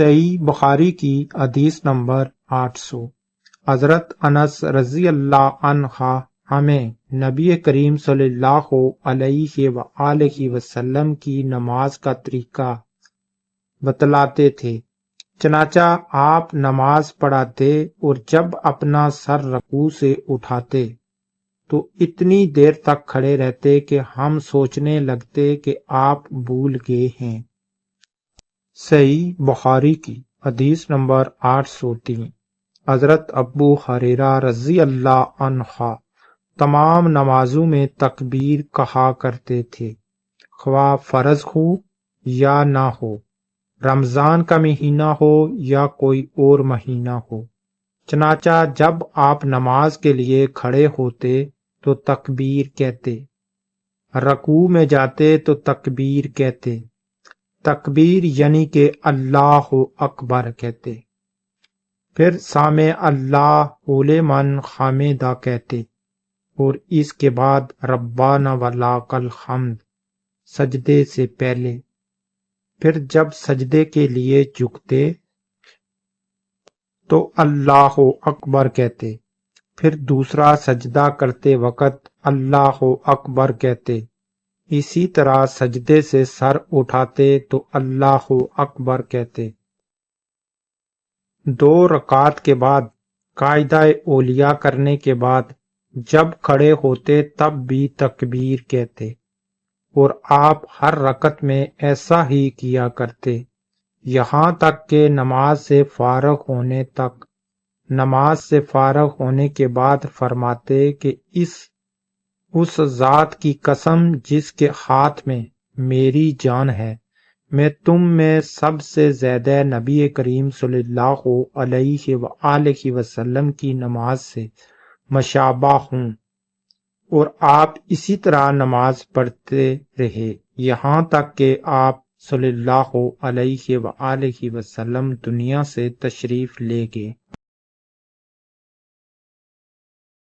صحیح بخاری کی حدیث نمبر 800۔ حضرت انس رضی اللہ عنہ ہمیں نبی کریم صلی اللہ علیہ وآلہ وسلم کی نماز کا طریقہ بتلاتے تھے۔ چنانچہ آپ نماز پڑھاتے اور جب اپنا سر رکوع سے اٹھاتے تو اتنی دیر تک کھڑے رہتے کہ ہم سوچنے لگتے کہ آپ بھول گئے ہیں۔ صحیح بخاری کی حدیث نمبر 803۔ حضرت ابو ہریرہ رضی اللہ عنہ تمام نمازوں میں تکبیر کہا کرتے تھے، خواہ فرض ہو یا نہ ہو، رمضان کا مہینہ ہو یا کوئی اور مہینہ ہو۔ چنانچہ جب آپ نماز کے لیے کھڑے ہوتے تو تکبیر کہتے، رکوع میں جاتے تو تکبیر کہتے، تکبیر یعنی کہ اللہ اکبر کہتے، پھر سامع اللہ لمن حمدہ کہتے، اور اس کے بعد ربنا ولک الحمد سجدے سے پہلے۔ پھر جب سجدے کے لیے جھکتے تو اللہ اکبر کہتے، پھر دوسرا سجدہ کرتے وقت اللہ اکبر کہتے، اسی طرح سجدے سے سر اٹھاتے تو اللہ اکبر کہتے۔ 2 رکعات کے بعد قاعدہ اولیاء کرنے کے بعد جب کھڑے ہوتے تب بھی تکبیر کہتے، اور آپ ہر رکعت میں ایسا ہی کیا کرتے یہاں تک کہ نماز سے فارغ ہونے تک۔ نماز سے فارغ ہونے کے بعد فرماتے کہ اس ذات کی قسم جس کے ہاتھ میں میری جان ہے، میں تم میں سب سے زیادہ نبی کریم صلی اللہ علیہ وآلہ وسلم کی نماز سے مشابہ ہوں، اور آپ اسی طرح نماز پڑھتے رہے یہاں تک کہ آپ صلی اللہ علیہ وآلہ وسلم دنیا سے تشریف لے گئے۔